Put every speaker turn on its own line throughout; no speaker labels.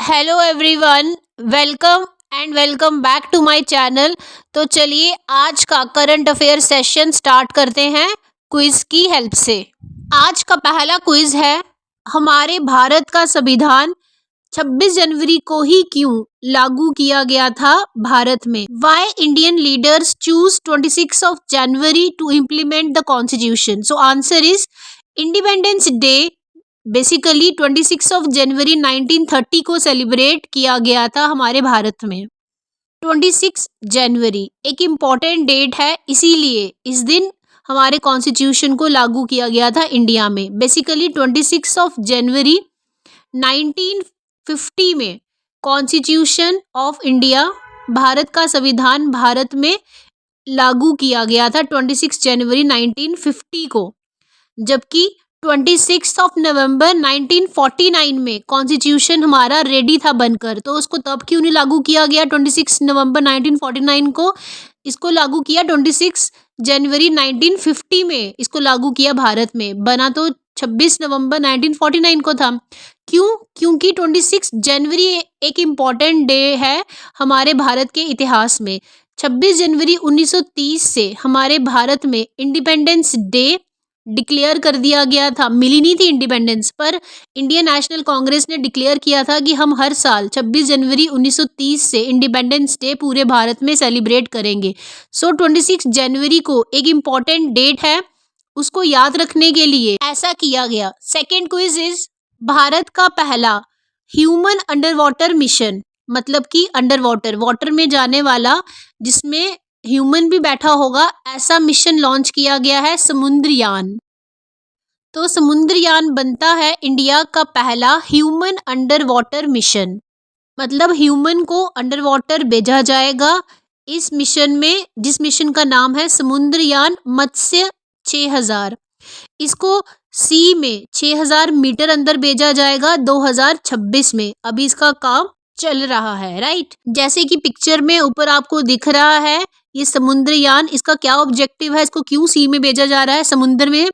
Hello everyone, welcome and welcome back to my channel. तो चलिए आज का करंट अफेयर सेशन स्टार्ट करते हैं क्विज की हेल्प से। आज का पहला क्विज है, हमारे भारत का संविधान 26 जनवरी को ही क्यों लागू किया गया था भारत में? Why Indian leaders choose 26 of January to implement the constitution? So answer is Independence Day basically 26 of January 1930 को सेलिब्रेट किया गया था हमारे भारत में। 26 जनवरी एक इम्पॉर्टेंट डेट है, इसीलिए इस दिन हमारे कॉन्स्टिट्यूशन को लागू किया गया था इंडिया में। बेसिकली 26 ऑफ जनवरी 1950 में कॉन्स्टिट्यूशन ऑफ इंडिया, भारत का संविधान भारत में लागू किया गया था 26 जनवरी 1950 को, जबकि 26 ऑफ नवंबर 1949 में कॉन्स्टिट्यूशन हमारा रेडी था बनकर। तो उसको तब क्यों नहीं लागू किया गया 26 नवंबर 1949 को? इसको लागू किया 26 जनवरी 1950 में, इसको लागू किया भारत में। बना तो 26 नवंबर 1949 को था। क्यों? क्योंकि 26 जनवरी एक इम्पॉर्टेंट डे है हमारे भारत के इतिहास में। 26 जनवरी 1930 से हमारे भारत में इंडिपेंडेंस डे डिक्लेयर कर दिया गया था। मिली नहीं थी इंडिपेंडेंस, पर इंडियन नेशनल कांग्रेस ने डिक्लेयर किया था कि हम हर साल 26 जनवरी 1930 से इंडिपेंडेंस डे पूरे भारत में सेलिब्रेट करेंगे। सो 26 जनवरी को एक इम्पॉर्टेंट डेट है, उसको याद रखने के लिए ऐसा किया गया। सेकेंड क्विज इज, भारत का पहला ह्यूमन अंडर वाटर मिशन, मतलब कि अंडर वाटर में जाने वाला, जिसमें ह्यूमन भी बैठा होगा, ऐसा मिशन लॉन्च किया गया है समुद्रयान। तो समुद्रयान बनता है इंडिया का पहला ह्यूमन अंडर वाटर मिशन, मतलब ह्यूमन को अंडर वाटर भेजा जाएगा इस मिशन में, जिस मिशन का नाम है समुद्रयान मत्स्य 6000। इसको सी में 6000 मीटर अंदर भेजा जाएगा 2026 में। अभी इसका काम चल रहा है, राइट। जैसे कि पिक्चर में ऊपर आपको दिख रहा है ये समुद्रयान, इसका क्या ऑब्जेक्टिव है, इसको क्यों सी में भेजा जा रहा है, समुद्र में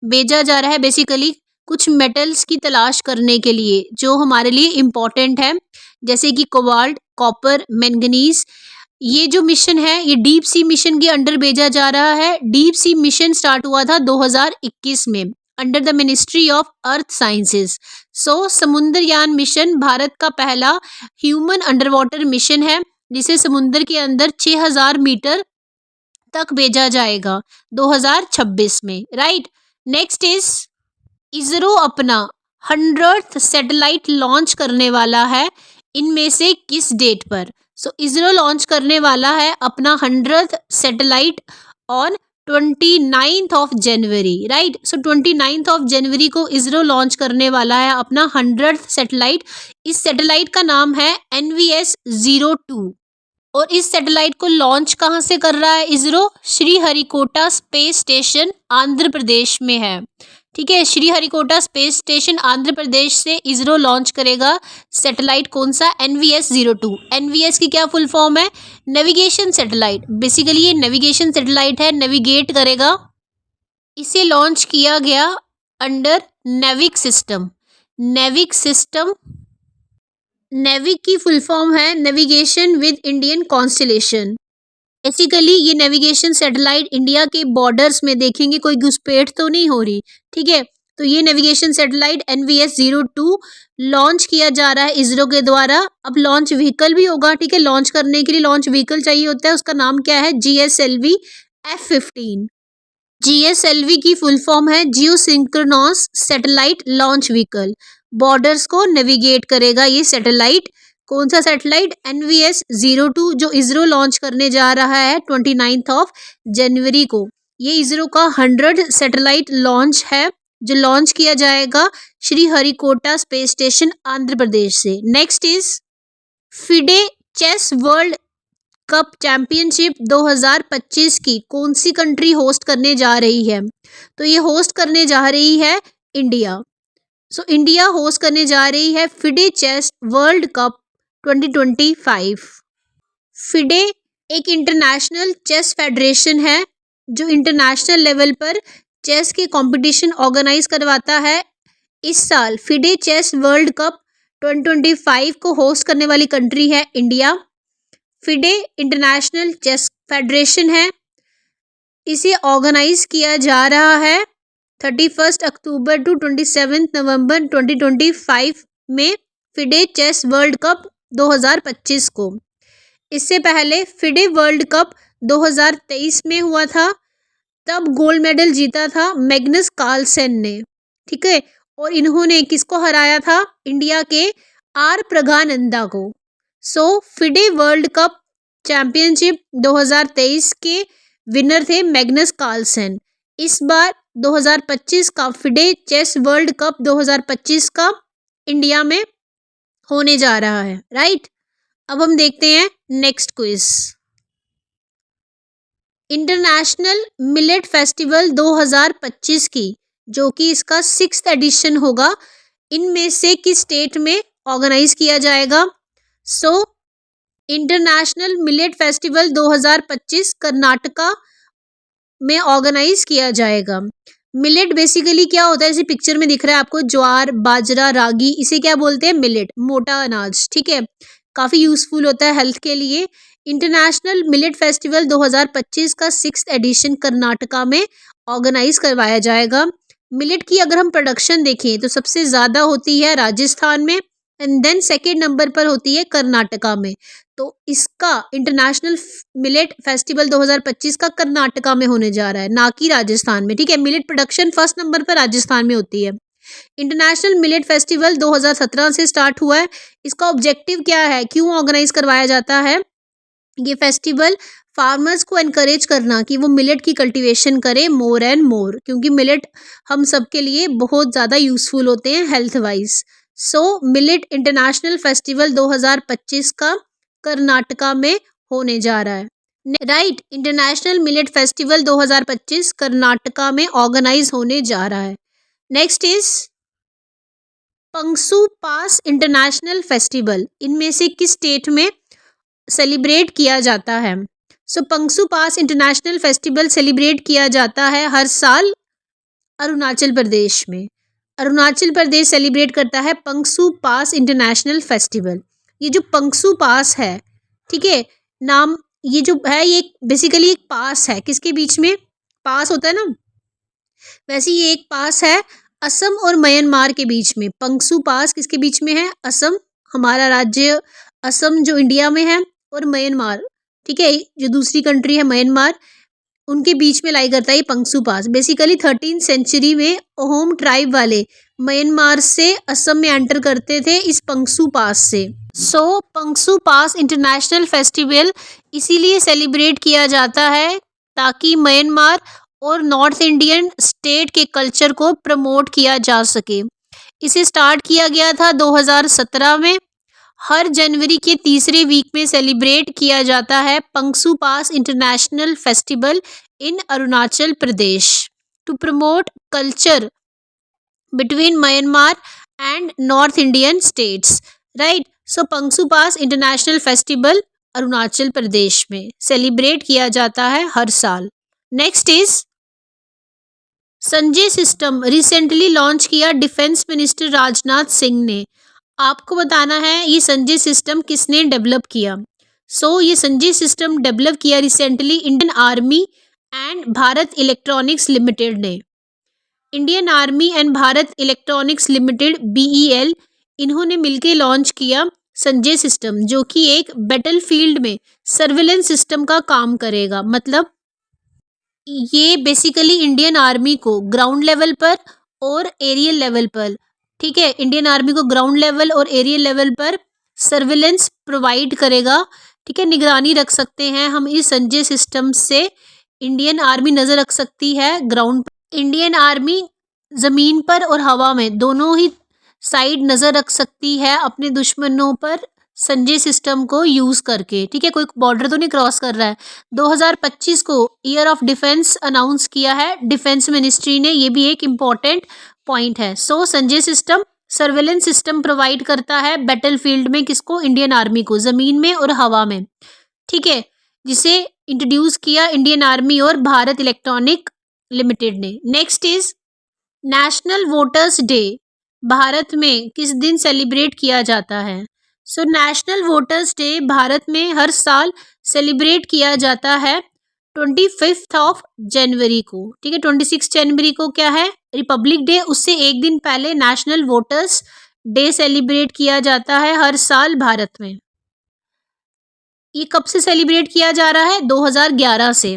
भेजा जा रहा है? बेसिकली कुछ मेटल्स की तलाश करने के लिए जो हमारे लिए इम्पोर्टेंट है, जैसे कि कोबाल्ट, कॉपर, मैंगनीज। ये जो मिशन है ये डीप सी मिशन के अंडर भेजा जा रहा है। डीप सी मिशन स्टार्ट हुआ था 2021 में under the ministry of earth sciences. So Samudrayaan mission Bharat का पहला ह्यूमन अंडर वाटर मिशन है, जिसे समुद्र के अंदर 6000 मीटर तक भेजा जाएगा 2026 में, राइट। नेक्स्ट इज, इसरो अपना 100th सैटेलाइट लॉन्च करने वाला है, इनमें से किस डेट पर? सो इसरो लॉन्च करने वाला है अपना 100th satellite on 29th of January, right. So 29th of January को इसरो लॉन्च करने वाला है अपना 100th सैटेलाइट। इस सैटेलाइट का नाम है NVS-02 और इस सैटेलाइट को लॉन्च कहाँ से कर रहा है इसरो? श्रीहरिकोटा स्पेस स्टेशन आंध्र प्रदेश में है, ठीक है। श्रीहरिकोटा स्पेस स्टेशन आंध्र प्रदेश से इसरो लॉन्च करेगा सैटेलाइट। कौन सा? NVS-02। NVS की क्या फुल फॉर्म है? Navigation satellite. बेसिकली ये नेविगेशन सैटेलाइट है, नेविगेट करेगा। इसे लॉन्च किया गया under NavIC system. NavIC system, NavIC की फुल फॉर्म है navigation with Indian constellation. Basically ये नेविगेशन सैटेलाइट इंडिया के बॉर्डर्स में, देखेंगे कोई घुसपैठ तो नहीं हो रही, ठीक है। तो ये नेविगेशन सैटेलाइट NVS-02 लॉन्च किया जा रहा है इसरो के द्वारा। अब लॉन्च व्हीकल भी होगा, ठीक है। लॉन्च करने के लिए लॉन्च व्हीकल चाहिए होता है, उसका नाम क्या है? GSLV F-15। GSLV की फुल फॉर्म है geosynchronous satellite launch vehicle. Borders को नेविगेट करेगा ये सैटेलाइट। कौन सा सैटेलाइट? NVS-02, जो इसरो लॉन्च करने जा रहा है 29th ऑफ जनवरी को। ये इसरो का 100th सैटेलाइट लॉन्च है, जो लॉन्च किया जाएगा श्रीहरिकोटा स्पेस स्टेशन आंध्र प्रदेश से। Next is, FIDE chess World Cup championship 2025 की कौन सी कंट्री होस्ट करने जा रही है? तो ये होस्ट करने जा रही है इंडिया। सो इंडिया होस्ट करने जा रही है FIDE chess World Cup 2025। FIDE एक इंटरनेशनल चेस फेडरेशन है जो इंटरनेशनल लेवल पर चेस के कंपटीशन ऑर्गेनाइज करवाता है। इस साल फिडे चेस वर्ल्ड कप 2025 को होस्ट करने वाली कंट्री है India. FIDE international chess federation है, इसे ऑर्गेनाइज किया जा रहा है 31 अक्टूबर टू 27 नवंबर 2025 में फिडे चेस वर्ल्ड कप 2025 को। इससे पहले फिडे वर्ल्ड कप 2023 में हुआ था, तब गोल्ड मेडल जीता था मैग्नस कार्लसन ने, ठीक है। और इन्होंने किसको हराया था? इंडिया के आर प्रज्ञानंदा को। सो फिडे वर्ल्ड कप चैंपियनशिप 2023 के विनर थे मैग्नस कार्लसन। इस बार 2025 का फिडे चेस वर्ल्ड कप 2025 का इंडिया में होने जा रहा है, राइट। अब हम देखते हैं next quiz. International millet festival 2025 की, जो कि इसका 6th एडिशन होगा, इनमें से किस स्टेट में ऑर्गेनाइज किया जाएगा? So international millet festival 2025 Karnataka में ऑर्गेनाइज किया जाएगा। मिलेट बेसिकली क्या होता है? जैसे पिक्चर में दिख रहा है आपको, ज्वार, बाजरा, रागी, इसे क्या बोलते हैं? मिलेट, मोटा अनाज, ठीक है। काफ़ी यूजफुल होता है हेल्थ के लिए। इंटरनेशनल मिलेट फेस्टिवल 2025 का 6th एडिशन कर्नाटका में ऑर्गेनाइज करवाया जाएगा। मिलेट की अगर हम प्रोडक्शन देखें तो सबसे ज़्यादा होती है राजस्थान में, एंड देन सेकेंड नंबर पर होती है कर्नाटका में। तो इसका इंटरनेशनल मिलेट फेस्टिवल 2025 का कर्नाटका में होने जा रहा है, ना कि राजस्थान में, ठीक है। मिलेट प्रोडक्शन फर्स्ट नंबर पर राजस्थान में होती है। इंटरनेशनल मिलेट फेस्टिवल 2017 से स्टार्ट हुआ है। इसका ऑब्जेक्टिव क्या है? क्यों ऑर्गेनाइज करवाया जाता है ये फेस्टिवल? फार्मर्स को एनकरेज करना कि वो मिलेट की कल्टीवेशन करें मोर एंड मोर, क्योंकि मिलेट हम सबके लिए बहुत ज़्यादा यूजफुल होते हैं health wise. So millet international festival 2025 का कर्नाटका में होने जा रहा है, right. International millet festival 2025 Karnataka में ऑर्गेनाइज होने जा रहा है। Next is Pangsau Pass international festival, इनमें से किस स्टेट में सेलिब्रेट किया जाता है? So Pangsau Pass international festival celebrate किया जाता है हर साल अरुणाचल प्रदेश में। अरुणाचल प्रदेश सेलिब्रेट करता है पंगसू पास इंटरनेशनल फेस्टिवल। ये जो पंगसू पास है, ठीक है, नाम ये जो है, ये बेसिकली एक पास है, किसके बीच में पास होता है ना, वैसे ये एक पास है असम और म्यांमार के बीच में। पंगसू पास किसके बीच में है? असम, हमारा राज्य असम जो इंडिया में है, और म्यांमार, ठीक है, जो दूसरी कंट्री है म्यांमार, उनके बीच में लाई करता है ये पंगसू पास। बेसिकली 13th सेंचुरी में ओहोम ट्राइब वाले म्यांमार से असम में एंटर करते थे इस पंगसू पास से। सो पंगसू पास इंटरनेशनल फेस्टिवल इसीलिए सेलिब्रेट किया जाता है ताकि म्यांमार और नॉर्थ इंडियन स्टेट के कल्चर को प्रमोट किया जा सके। इसे स्टार्ट किया गया था 2017 में। हर जनवरी के तीसरे वीक में सेलिब्रेट किया जाता है Pangsau Pass international festival in Arunachal Pradesh to promote culture between Myanmar and north Indian states, right. So Pangsau Pass international festival Arunachal Pradesh में सेलिब्रेट किया जाता है हर साल। Next is Sanjay system recently launch किया डिफेंस मिनिस्टर राजनाथ सिंह ने। आपको बताना है ये संजय सिस्टम किसने डेवलप किया। सो ये संजय सिस्टम डेवलप किया recently Indian army and Bharat electronics limited ने। Indian army and Bharat electronics limited BEL, इन्होंने मिलकर लॉन्च किया संजय सिस्टम, जो कि एक बैटलफील्ड में सर्विलेंस सिस्टम का काम करेगा। मतलब ये बेसिकली इंडियन आर्मी को ग्राउंड लेवल पर और एरियल लेवल पर, ठीक है, इंडियन आर्मी को ग्राउंड लेवल और एरियल लेवल पर सर्विलेंस प्रोवाइड करेगा, ठीक है। निगरानी रख सकते हैं हम इस संजय सिस्टम से। इंडियन आर्मी नज़र रख सकती है ग्राउंड, इंडियन आर्मी ज़मीन पर और हवा में दोनों ही साइड नज़र रख सकती है अपने दुश्मनों पर संजय सिस्टम को यूज़ करके, ठीक है। कोई बॉर्डर तो नहीं क्रॉस कर रहा है। 2025 को ईयर ऑफ डिफेंस अनाउंस किया है डिफेंस मिनिस्ट्री ने, ये भी एक इम्पॉर्टेंट पॉइंट है। So Sanjay system surveillance system provide करता है बैटलफील्ड में, किसको? इंडियन आर्मी को, ज़मीन में और हवा में, ठीक है, जिसे इंट्रोड्यूस किया इंडियन आर्मी और भारत इलेक्ट्रॉनिक लिमिटेड ने। Next is national voters day Bharat में किस दिन सेलिब्रेट किया जाता है? So national voters day Bharat में हर साल सेलिब्रेट किया जाता है 25 ऑफ जनवरी को। ठीक है, 26 जनवरी को क्या है? Republic day. उससे एक दिन पहले नेशनल वोटर्स डे सेलिब्रेट किया जाता है हर साल भारत में। ये कब से सेलिब्रेट किया जा रहा है? 2011 से।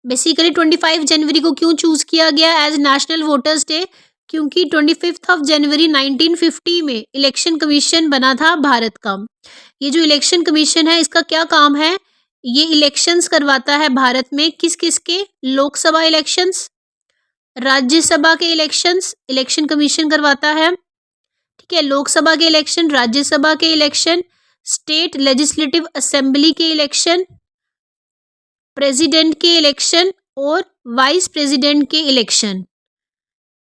बेसिकली 25 जनवरी को क्यों चूज किया गया एज नेशनल वोटर्स डे? क्योंकि 25 ऑफ जनवरी 1950 में इलेक्शन कमीशन बना था भारत का। ये जो इलेक्शन कमीशन है इसका क्या काम है? ये इलेक्शंस करवाता है भारत में किस किस के? लोकसभा इलेक्शंस, राज्यसभा के इलेक्शंस इलेक्शन कमीशन करवाता है। ठीक है, लोकसभा के इलेक्शन, राज्यसभा के इलेक्शन, स्टेट लेजिस्लेटिव असेंबली के इलेक्शन, प्रेसिडेंट के इलेक्शन और वाइस प्रेसिडेंट के इलेक्शन।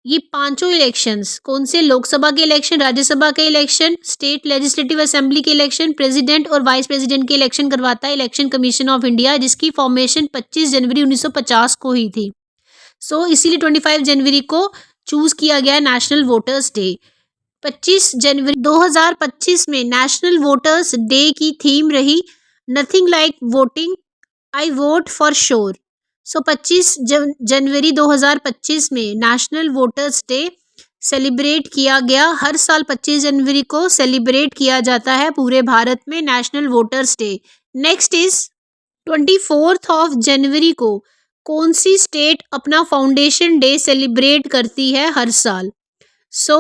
ये पांचों इलेक्शंस कौन से? लोकसभा के इलेक्शन, राज्यसभा के इलेक्शन, स्टेट लेजिस्लेटिव असेंबली के इलेक्शन, प्रेसिडेंट और वाइस प्रेसिडेंट के इलेक्शन करवाता है इलेक्शन कमीशन ऑफ इंडिया, जिसकी फॉर्मेशन 25 जनवरी 1950 को हुई थी। सो इसीलिए 25 जनवरी को चूज किया गया नेशनल वोटर्स डे। 25 जनवरी 2025 में नेशनल वोटर्स डे की थीम रही nothing like voting, I vote for sure. So 25 जनवरी 2025 में नेशनल वोटर्स डे सेलिब्रेट किया गया। हर साल 25 जनवरी को सेलिब्रेट किया जाता है पूरे भारत में national voters day. Next is 24 of January को कौन सी स्टेट अपना फाउंडेशन डे सेलिब्रेट करती है हर साल? सो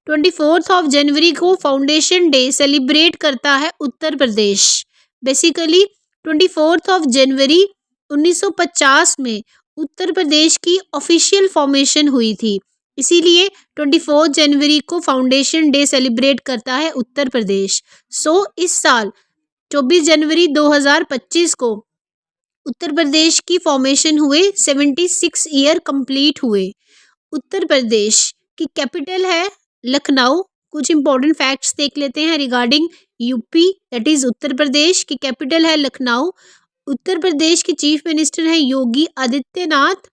24 ऑफ जनवरी को फाउंडेशन डे सेलिब्रेट करता है Uttar Pradesh. Basically 24 of January 1950 में उत्तर प्रदेश की ऑफिशियल फॉर्मेशन हुई थी, इसीलिए 24 जनवरी को फाउंडेशन डे सेलिब्रेट करता है उत्तर प्रदेश। सो इस साल 24 जनवरी 2025 को उत्तर प्रदेश की फॉर्मेशन हुए, 76 ईयर कंप्लीट हुए। उत्तर प्रदेश की कैपिटल है लखनऊ। कुछ इंपॉर्टेंट फैक्ट्स देख लेते हैं regarding UP, that is Uttar Pradesh की कैपिटल है लखनऊ। उत्तर प्रदेश के चीफ मिनिस्टर हैं योगी आदित्यनाथ।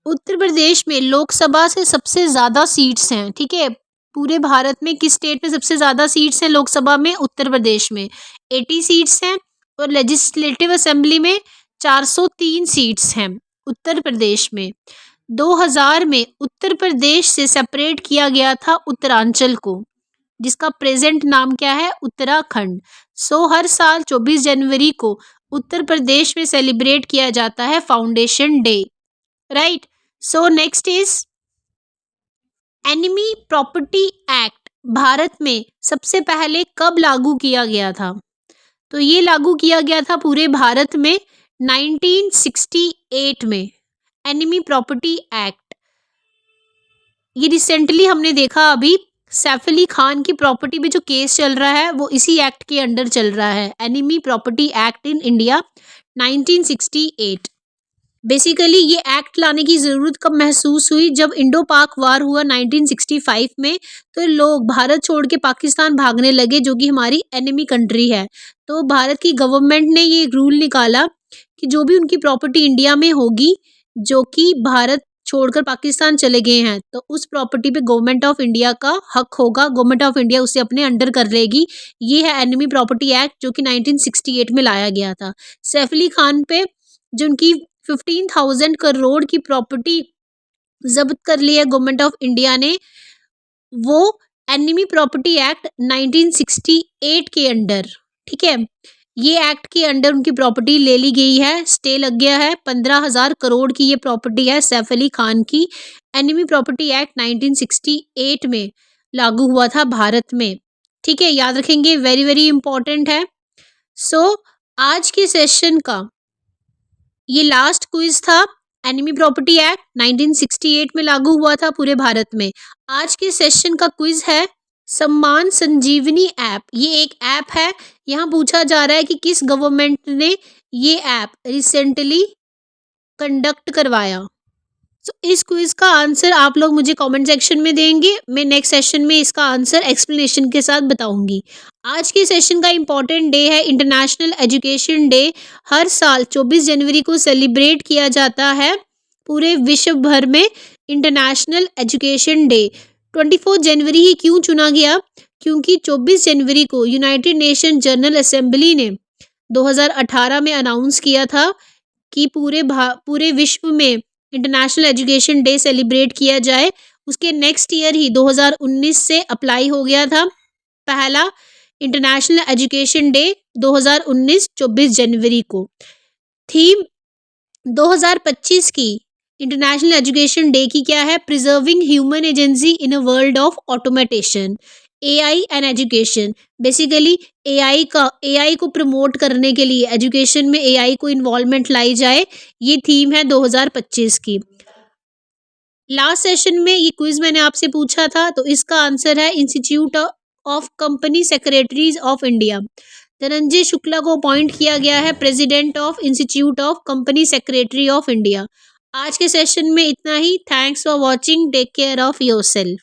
उत्तर प्रदेश में लोकसभा से सबसे ज़्यादा सीट्स हैं। ठीक है, पूरे भारत में किस स्टेट में सबसे ज़्यादा सीट्स हैं लोकसभा में? उत्तर प्रदेश में 80 सीट्स हैं और लेजिस्लेटिव असेंबली में 403 सीट्स हैं उत्तर प्रदेश में। 2000 में उत्तर प्रदेश से सेपरेट किया गया था उत्तरांचल को, जिसका प्रेजेंट नाम क्या है? उत्तराखंड। सो हर साल 24 जनवरी को उत्तर प्रदेश में सेलिब्रेट किया जाता है foundation day, right. So next is enemy property act Bharat में सबसे पहले कब लागू किया गया था? तो ये लागू किया गया था पूरे भारत में 1968 में, एनिमी प्रॉपर्टी एक्ट। ये रिसेंटली हमने देखा, अभी सैफ अली खान की प्रॉपर्टी पे जो केस चल रहा है वो इसी एक्ट के अंडर चल रहा है, enemy property act in India 1968। Basically ये एक्ट लाने की ज़रूरत कब महसूस हुई? जब इंडो पाक वार हुआ 1965 में, तो लोग भारत छोड़ के पाकिस्तान भागने लगे, जो कि हमारी एनिमी कंट्री है। तो भारत की गवर्नमेंट ने ये रूल निकाला कि जो भी उनकी प्रॉपर्टी इंडिया में होगी, जो कि भारत छोड़कर पाकिस्तान चले गए हैं, तो उस प्रॉपर्टी पे गवर्नमेंट ऑफ इंडिया का हक होगा, गवर्नमेंट ऑफ इंडिया उसे अपने अंडर कर लेगी। ये है एनिमी प्रॉपर्टी एक्ट, जो कि 1968 में लाया गया था। सैफ अली खान पे जो उनकी 15,000 करोड़ की प्रॉपर्टी जब्त कर ली है गवर्नमेंट ऑफ इंडिया ने, वो एनिमी प्रॉपर्टी एक्ट 1968 के अंडर, ठीक है, ये एक्ट के अंडर उनकी प्रॉपर्टी ले ली गई है, स्टे लग गया है। 15,000 करोड़ की ये प्रॉपर्टी है सैफ अली खान की। एनिमी प्रॉपर्टी एक्ट 1968 में लागू हुआ था भारत में, ठीक है, याद रखेंगे, वेरी वेरी इंपॉर्टेंट है। सो आज के सेशन का ये लास्ट क्विज था। एनिमी प्रॉपर्टी एक्ट 1968 में लागू हुआ था पूरे भारत में। आज के सेशन का क्विज है सम्मान संजीवनी ऐप। ये एक ऐप है, यहाँ पूछा जा रहा है कि किस गवर्नमेंट ने ये ऐप रिसेंटली कंडक्ट करवाया। तो इस क्विज का आंसर आप लोग मुझे कमेंट सेक्शन में देंगे, मैं नेक्स्ट सेशन में इसका आंसर एक्सप्लेनेशन के साथ बताऊंगी। आज के सेशन का इम्पॉर्टेंट डे है इंटरनेशनल एजुकेशन डे। हर साल 24 जनवरी को सेलिब्रेट किया जाता है पूरे विश्व भर में इंटरनेशनल एजुकेशन डे। 24 जनवरी ही क्यों चुना गया? क्योंकि 24 जनवरी को यूनाइटेड नेशन जनरल असेंबली ने 2018 में अनाउंस किया था कि पूरे विश्व में इंटरनेशनल एजुकेशन डे सेलिब्रेट किया जाए। उसके नेक्स्ट ईयर ही 2019 से अप्लाई हो गया था पहला इंटरनेशनल एजुकेशन डे 2019 24 जनवरी को। थीम 2025 की इंटरनेशनल एजुकेशन डे की क्या है? Preserving human agency in a world of automation, AI and education. Basically AI को प्रमोट करने के लिए एजुकेशन में एआई को इन्वॉल्वमेंट लाई जाए, ये थीम है 2025 की। लास्ट सेशन में ये क्विज मैंने आपसे पूछा था, तो इसका आंसर है institute of company secretaries of India. Dhananjay Shukla को अपॉइंट किया गया है president of institute of company secretary of India. आज के सेशन में इतना ही। Thanks for watching. Take care of yourself.